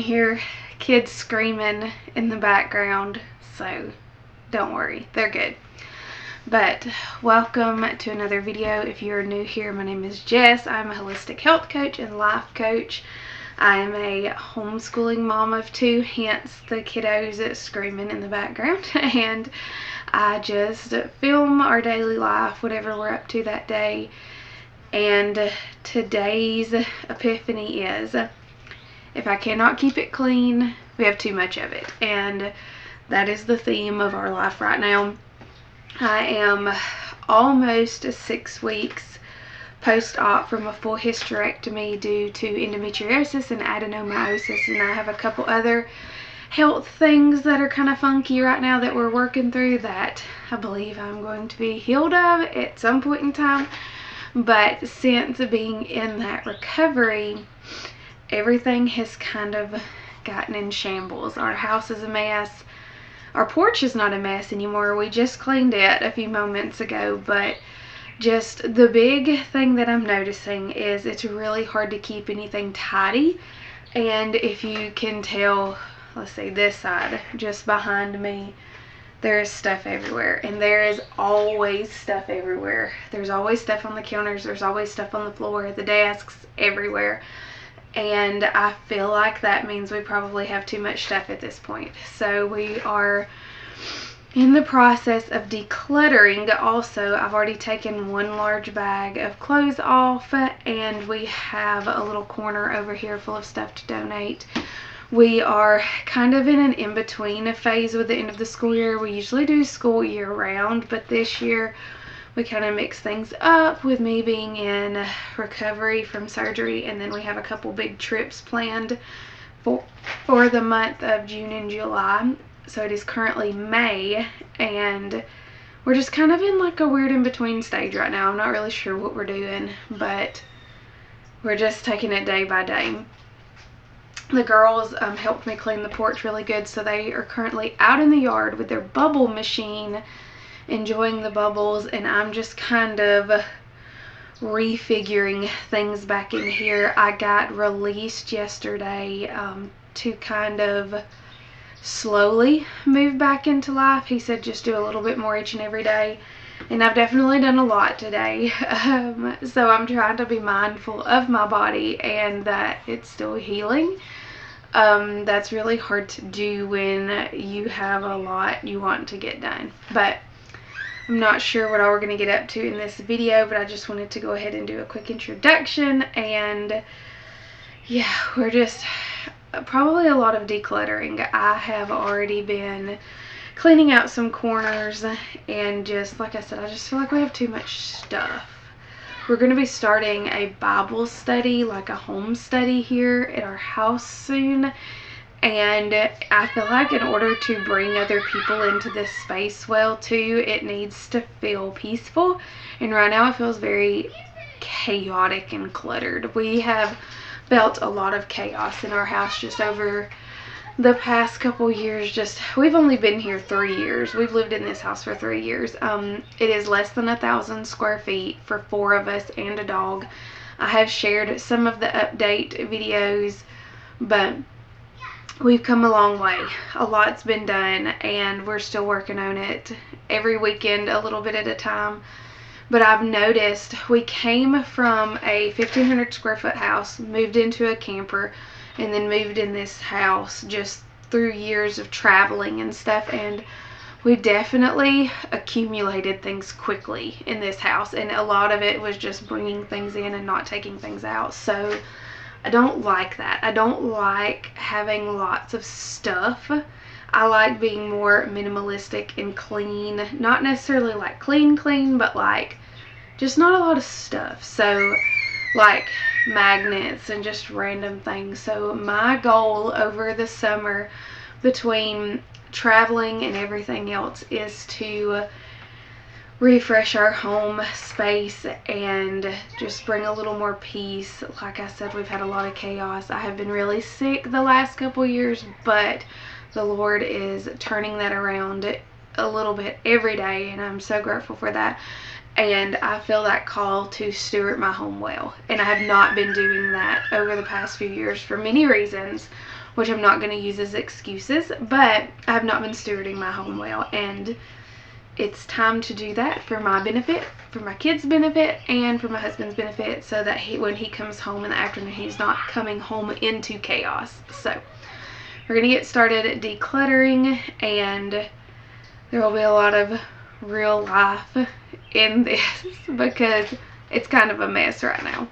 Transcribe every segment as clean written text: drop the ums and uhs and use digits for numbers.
hear kids screaming in the background, so don't worry, they're good. But welcome to another video. If you're new here, my name is Jess. I'm a holistic health coach and life coach. I am a homeschooling mom of two, hence the kiddos screaming in the background. And I just film our daily life, whatever we're up to that day. And today's epiphany is, if I cannot keep it clean, we have too much of it. And that is the theme of our life right now. I am almost 6 weeks post-op from a full hysterectomy due to endometriosis and adenomyosis, and I have a couple other health things that are kind of funky right now that we're working through that I believe I'm going to be healed of at some point in time. But since being in that recovery, everything has kind of gotten in shambles. Our house is a mess. Our porch is not a mess anymore. We just cleaned it a few moments ago, but just the big thing that I'm noticing is it's really hard to keep anything tidy. And if you can tell, let's see, this side, just behind me, there is stuff everywhere, and there is always stuff everywhere. There's always stuff on the counters, there's always stuff on the floor, the desks, everywhere. And I feel like that means we probably have too much stuff at this point. So we are in the process of decluttering. Also, I've already taken one large bag of clothes off, and we have a little corner over here full of stuff to donate. We are kind of in an in-between phase with the end of the school year. We usually do school year round, but this year we kind of mix things up with me being in recovery from surgery, and then we have a couple big trips planned for the month of June and July. So it is currently May, and we're just kind of in like a weird in-between stage right now. I'm not really sure what we're doing, but we're just taking it day by day. The girls helped me clean the porch really good, so they are currently out in the yard with their bubble machine enjoying the bubbles, and I'm just kind of refiguring things back in here. I got released yesterday to kind of slowly move back into life. He said just do a little bit more each and every day, and I've definitely done a lot today. So I'm trying to be mindful of my body and that it's still healing. That's really hard to do when you have a lot you want to get done. But I'm not sure what all we're going to get up to in this video, but I just wanted to go ahead and do a quick introduction. And yeah, we're just probably a lot of decluttering. I have already been cleaning out some corners, and just like I said, I just feel like we have too much stuff. We're going to be starting a Bible study, like a home study here at our house soon. And I feel like in order to bring other people into this space well too, it needs to feel peaceful. And right now it feels very chaotic and cluttered. We have felt a lot of chaos in our house just over the past couple years. We've only been here 3 years. We've lived in this house for 3 years. It is less than 1,000 square feet for 4 of us and a dog. I have shared some of the update videos, but we've come a long way. A lot's been done, and we're still working on it every weekend, a little bit at a time. But I've noticed we came from a 1,500 square foot house, moved into a camper, and then moved in this house just through years of traveling and stuff. And we definitely accumulated things quickly in this house, and a lot of it was just bringing things in and not taking things out. So I don't like that. I don't like having lots of stuff. I like being more minimalistic and clean. Not necessarily like clean, but like just not a lot of stuff. So like magnets and just random things. So my goal over the summer, between traveling and everything else, is to refresh our home space and just bring a little more peace. Like I said, we've had a lot of chaos. I have been really sick the last couple years, but the Lord is turning that around a little bit every day, and I'm so grateful for that. And I feel that call to steward my home well, and I have not been doing that over the past few years for many reasons. which I'm not going to use as excuses, but I have not been stewarding my home well, and it's time to do that for my benefit, for my kids' benefit, and for my husband's benefit, so that when he comes home in the afternoon, he's not coming home into chaos. So we're going to get started decluttering, and there will be a lot of real life in this because it's kind of a mess right now.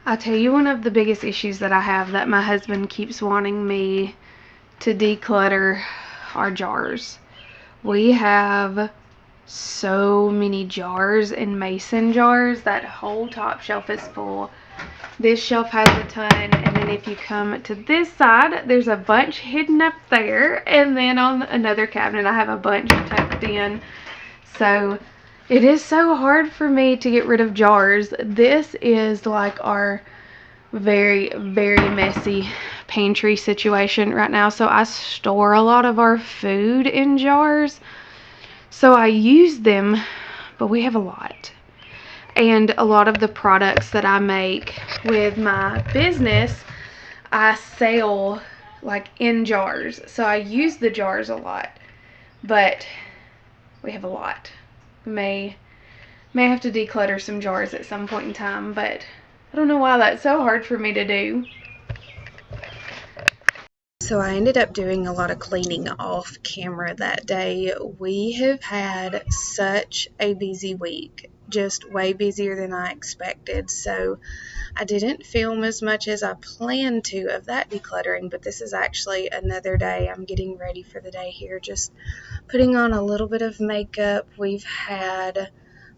I'll tell you one of the biggest issues that I have that my husband keeps wanting me to declutter are jars. We have so many jars and mason jars. That whole top shelf is full. This shelf has a ton, and then if you come to this side, there's a bunch hidden up there, and then on another cabinet I have a bunch tucked in. So it is so hard for me to get rid of jars. This is like our very, very messy pantry situation right now. So I store a lot of our food in jars, so I use them, but we have a lot. And a lot of the products that I make with my business, I sell like in jars. So I use the jars a lot, but we have a lot. May have to declutter some jars at some point in time, but I don't know why that's so hard for me to do. So I ended up doing a lot of cleaning off camera that day. We have had such a busy week, just way busier than I expected. So I didn't film as much as I planned to of that decluttering, but this is actually another day. I'm getting ready for the day here, just putting on a little bit of makeup. We've had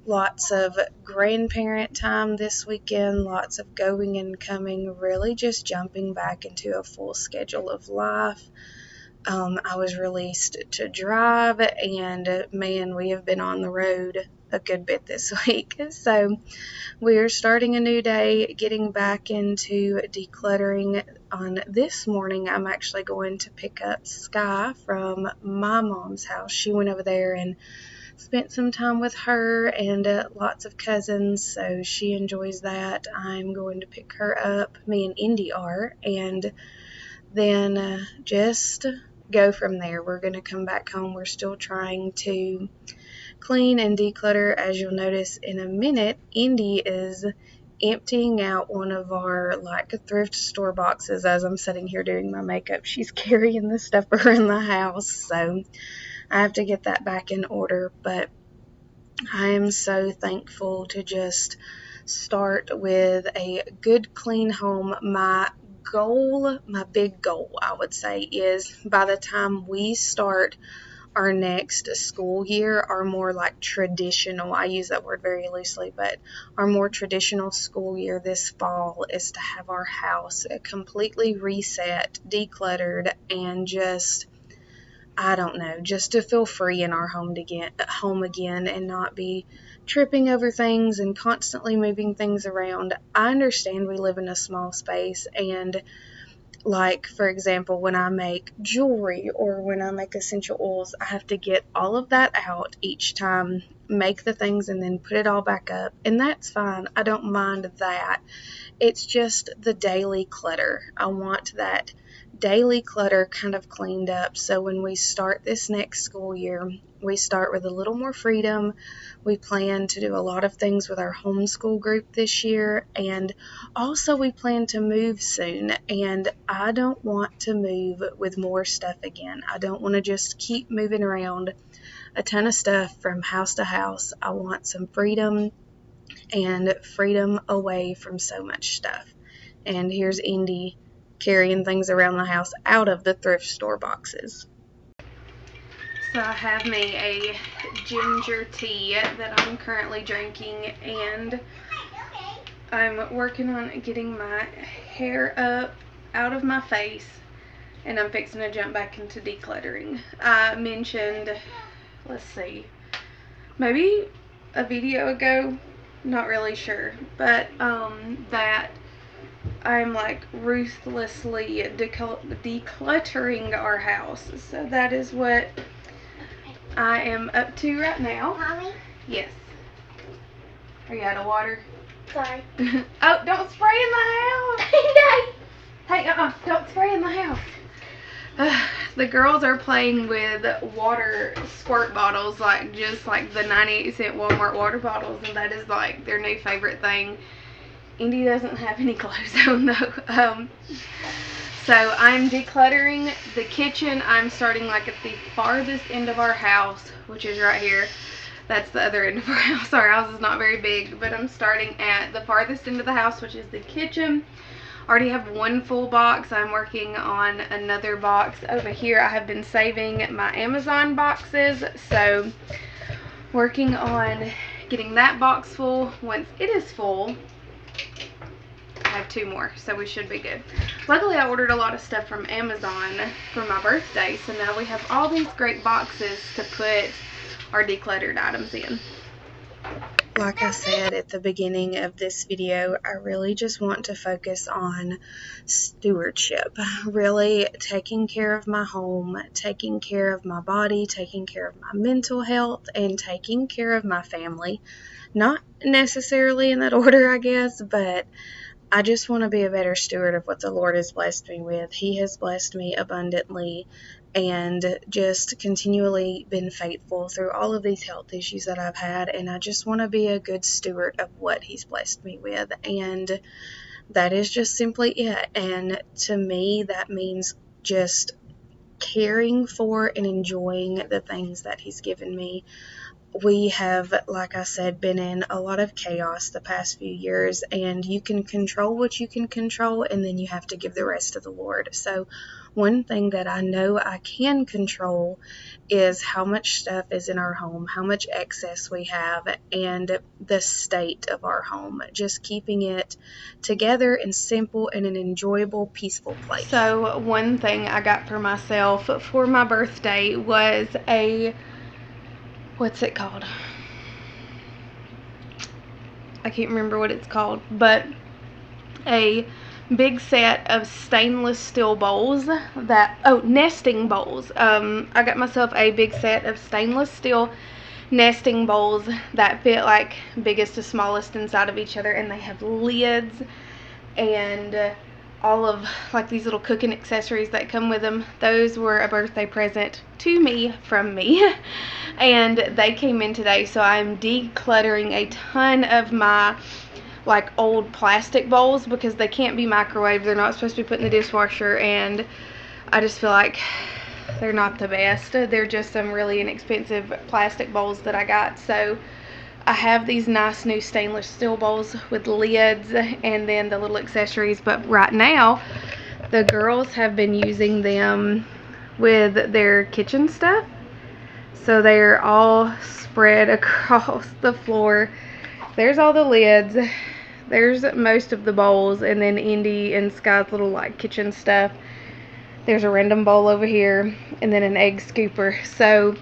lots of grandparent time this weekend, lots of going and coming, really just jumping back into a full schedule of life. I was released to drive, and man, we have been on the road a good bit this week. So we are starting a new day, getting back into decluttering. On this morning, I'm actually going to pick up Sky from my mom's house. She went over there and spent some time with her and lots of cousins, so she enjoys that. I'm going to pick her up, me and Indy are, and then just go from there. We're going to come back home. We're still trying to clean and declutter. As you'll notice in a minute, Indy is emptying out one of our like thrift store boxes as I'm sitting here doing my makeup. She's carrying the stuff around the house, so I have to get that back in order. But I am so thankful to just start with a good clean home. My goal, my big goal I would say, is by the time we start our next school year, our more like traditional, I use that word very loosely, but our more traditional school year this fall is to have our house completely reset, decluttered, and just, I don't know, just to feel free in our home again and not be tripping over things and constantly moving things around. I understand we live in a small space, and like, for example, when I make jewelry or when I make essential oils, I have to get all of that out each time, make the things, and then put it all back up. And that's fine. I don't mind that. It's just the daily clutter. I want that daily clutter kind of cleaned up, so when we start this next school year, we start with a little more freedom. We plan to do a lot of things with our homeschool group this year, and also we plan to move soon, and I don't want to move with more stuff again. I don't want to just keep moving around a ton of stuff from house to house. I want some freedom, and freedom away from so much stuff. And here's Indy carrying things around the house out of the thrift store boxes. So I have me a ginger tea that I'm currently drinking, and I'm working on getting my hair up out of my face, and I'm fixing to jump back into decluttering. I mentioned, let's see, maybe a video ago, not really sure, but that I'm like ruthlessly decluttering our house. So that is what I am up to right now. Mommy? Yes. Are you out of water? Sorry. Oh, don't spray in the house. No. Hey, don't spray in the house. The girls are playing with water squirt bottles, like just like the 98-cent Walmart water bottles, and that is like their new favorite thing. Indy doesn't have any clothes on though. So I'm decluttering the kitchen. I'm starting like at the farthest end of our house, which is right here. That's the other end of our house. Our house is not very big, but I'm starting at the farthest end of the house, which is the kitchen. I already have one full box. I'm working on another box over here. I have been saving my Amazon boxes, so working on getting that box full. Once it is full, I have 2 more, so we should be good. Luckily, I ordered a lot of stuff from Amazon for my birthday, so now we have all these great boxes to put our decluttered items in. Like I said at the beginning of this video, I really just want to focus on stewardship. Really taking care of my home, taking care of my body, taking care of my mental health, and taking care of my family. Not necessarily in that order, I guess, but I just want to be a better steward of what the Lord has blessed me with. He has blessed me abundantly and just continually been faithful through all of these health issues that I've had, and I just want to be a good steward of what He's blessed me with, and that is just simply it. And to me, that means just caring for and enjoying the things that He's given me. We have, like I said, been in a lot of chaos the past few years, and you can control what you can control, and then you have to give the rest to the Lord. So one thing that I know I can control is how much stuff is in our home, how much excess we have, and the state of our home. Just keeping it together and simple and an enjoyable, peaceful place. So one thing I got for myself for my birthday was a, what's it called? I can't remember what it's called, but a big set of stainless steel bowls that, nesting bowls. I got myself a big set of stainless steel nesting bowls that fit like biggest to smallest inside of each other, and they have lids and all of like these little cooking accessories that come with them. Those were a birthday present to me from me, and they came in today, so I'm decluttering a ton of my like old plastic bowls because they can't be microwaved. They're not supposed to be put in the dishwasher, and I just feel like they're not the best. They're just some really inexpensive plastic bowls that I got. So I have these nice new stainless steel bowls with lids and then the little accessories, but right now the girls have been using them with their kitchen stuff. So they're all spread across the floor. There's all the lids. There's most of the bowls, and then Indy and Sky's little like kitchen stuff. There's a random bowl over here, and then an egg scooper. So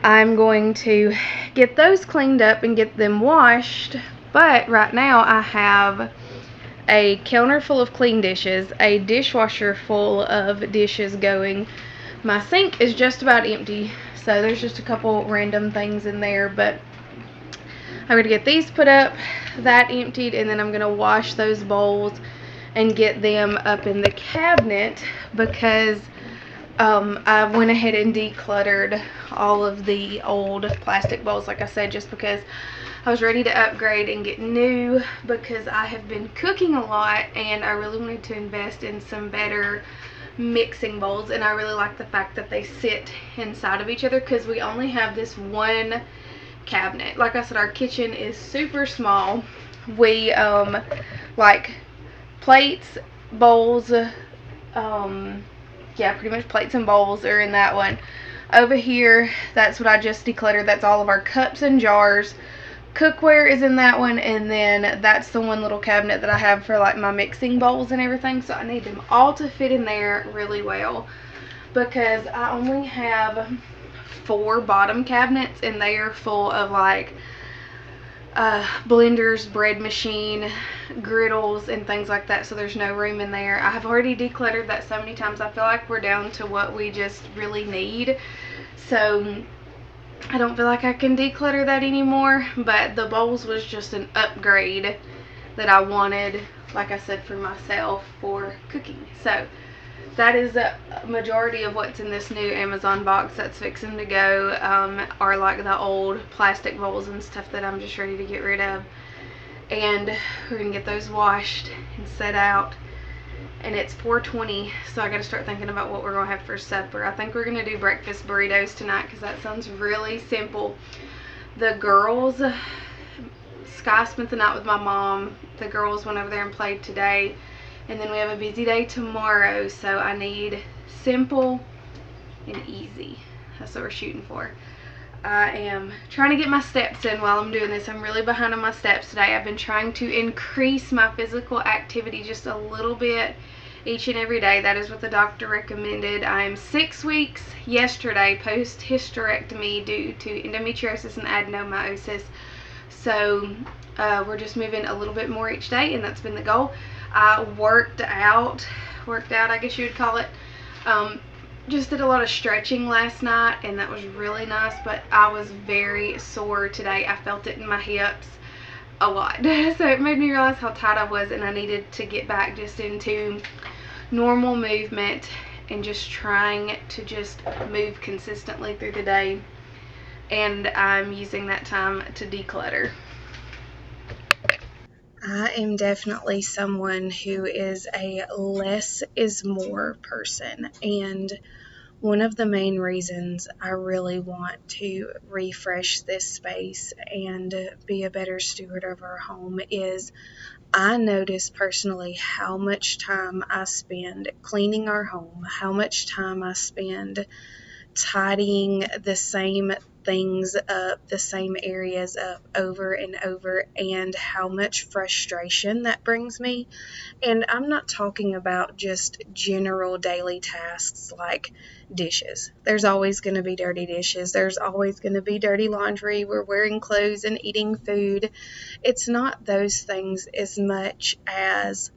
I'm going to get those cleaned up and get them washed. But right now I have a counter full of clean dishes, a dishwasher full of dishes going. My sink is just about empty, so there's just a couple random things in there, but I'm going to get these put up, that emptied, and then I'm going to wash those bowls and get them up in the cabinet because I went ahead and decluttered all of the old plastic bowls, like I said, just because I was ready to upgrade and get new, because I have been cooking a lot and I really wanted to invest in some better mixing bowls. And I really like the fact that they sit inside of each other because we only have this one cabinet. Like I said, our kitchen is super small. We like plates, bowls, yeah, pretty much plates and bowls are in that one. Over here, that's what I just decluttered. That's all of our cups and jars. Cookware is in that one, and then that's the one little cabinet that I have for like my mixing bowls and everything. So I need them all to fit in there really well because I only have 4 bottom cabinets, and they are full of like blenders, bread machine, griddles, and things like that, so there's no room in there. I have already decluttered that so many times. I feel like we're down to what we just really need, so I don't feel like I can declutter that anymore. But the bowls was just an upgrade that I wanted, like I said, for myself for cooking. So that is a majority of what's in this new Amazon box that's fixing to go. Are like the old plastic bowls and stuff that I'm just ready to get rid of. And we're gonna get those washed and set out. And it's 4:20, so I gotta start thinking about what we're gonna have for supper. I think we're gonna do breakfast burritos tonight because that sounds really simple. The girls, Sky spent the night with my mom. The girls went over there and played today. And then we have a busy day tomorrow, so I need simple and easy. That's what we're shooting for. I am trying to get my steps in while I'm doing this. I'm really behind on my steps today. I've been trying to increase my physical activity just a little bit each and every day. That is what the doctor recommended. I am 6 weeks yesterday post hysterectomy due to endometriosis and adenomyosis. So we're just moving a little bit more each day, and that's been the goal. I worked out, I guess you would call it. Just did a lot of stretching last night, and that was really nice, but I was very sore today. I felt it in my hips a lot. So it made me realize how tired I was, and I needed to get back just into normal movement and just trying to just move consistently through the day. And I'm using that time to declutter. I am definitely someone who is a less is more person, and one of the main reasons I really want to refresh this space and be a better steward of our home is I notice personally how much time I spend cleaning our home, how much time I spend tidying the same things up, the same areas up over and over, and how much frustration that brings me. And I'm not talking about just general daily tasks like dishes. There's always going to be dirty dishes. There's always going to be dirty laundry. We're wearing clothes and eating food. It's not those things as much as,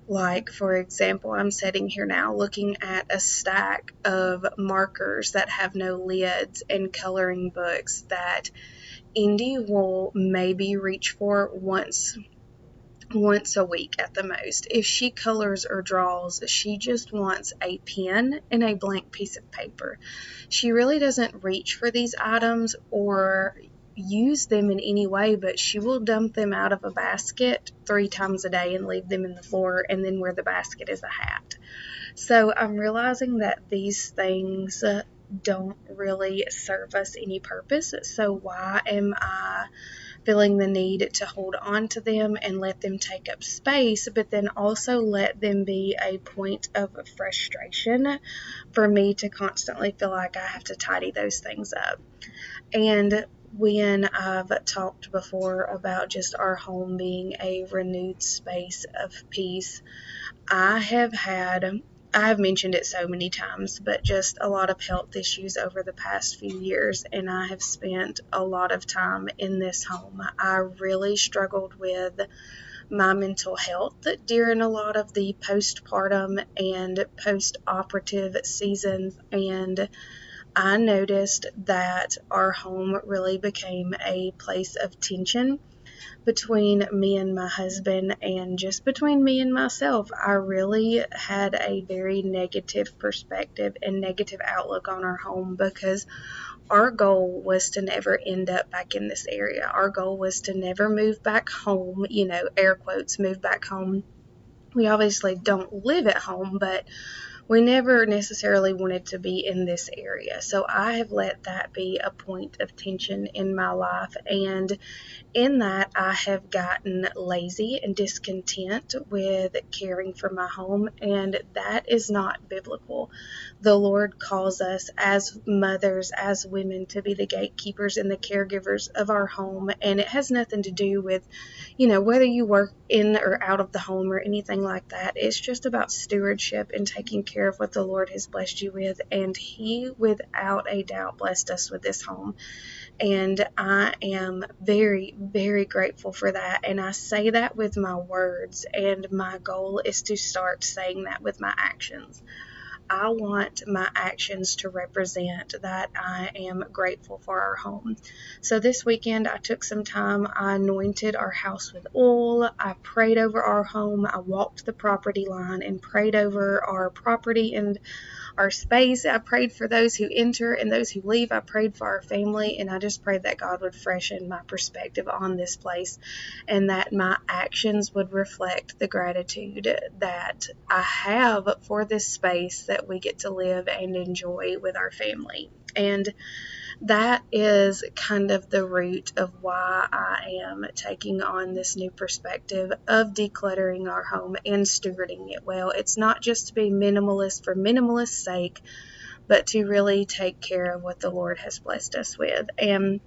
like, for example, I'm sitting here now looking at a stack of markers that have no lids and coloring books that Indy will maybe reach for once a week at the most. If she colors or draws, she just wants a pen and a blank piece of paper. She really doesn't reach for these items or use them in any way, but she will dump them out of a basket 3 times a day and leave them in the floor, and then where the basket is a hat. So I'm realizing that these things don't really serve us any purpose. So why am I feeling the need to hold on to them and let them take up space, but then also let them be a point of frustration for me to constantly feel like I have to tidy those things up? And when I've talked before about just our home being a renewed space of peace, I have mentioned it so many times, but just a lot of health issues over the past few years, and I have spent a lot of time in this home. I really struggled with my mental health during a lot of the postpartum and post-operative seasons, and I noticed that our home really became a place of tension between me and my husband, and just between me and myself. I really had a very negative perspective and negative outlook on our home because our goal was to never end up back in this area. Our goal was to never move back home, air quotes, move back home. We obviously don't live at home, but we never necessarily wanted to be in this area. So I have let that be a point of tension in my life, and in that, I have gotten lazy and discontent with caring for my home, and that is not biblical. The Lord calls us as mothers, as women, to be the gatekeepers and the caregivers of our home, and it has nothing to do with, whether you work in or out of the home or anything like that. It's just about stewardship and taking care of what the Lord has blessed you with, and He, without a doubt, blessed us with this home. And I am very, very grateful for that. And I say that with my words, and my goal is to start saying that with my actions. I want my actions to represent that I am grateful for our home. So this weekend I took some time, I anointed our house with oil, I prayed over our home, I walked the property line and prayed over our property and our space. I prayed for those who enter and those who leave. I prayed for our family, and I just prayed that God would freshen my perspective on this place and that my actions would reflect the gratitude that I have for this space that we get to live and enjoy with our family. And that is kind of the root of why I am taking on this new perspective of decluttering our home and stewarding it well. It's not just to be minimalist for minimalist's sake, but to really take care of what the Lord has blessed us with. And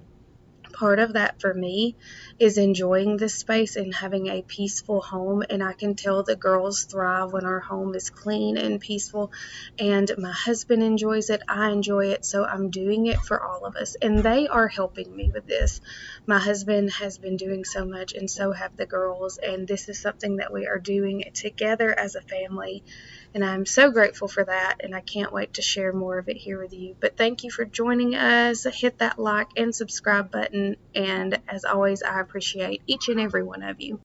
part of that for me is enjoying this space and having a peaceful home, and I can tell the girls thrive when our home is clean and peaceful, and my husband enjoys it, I enjoy it, so I'm doing it for all of us, and they are helping me with this. My husband has been doing so much, and so have the girls, and this is something that we are doing together as a family, and I'm so grateful for that, and I can't wait to share more of it here with you. But thank you for joining us. Hit that like and subscribe button, and as always, I appreciate each and every one of you.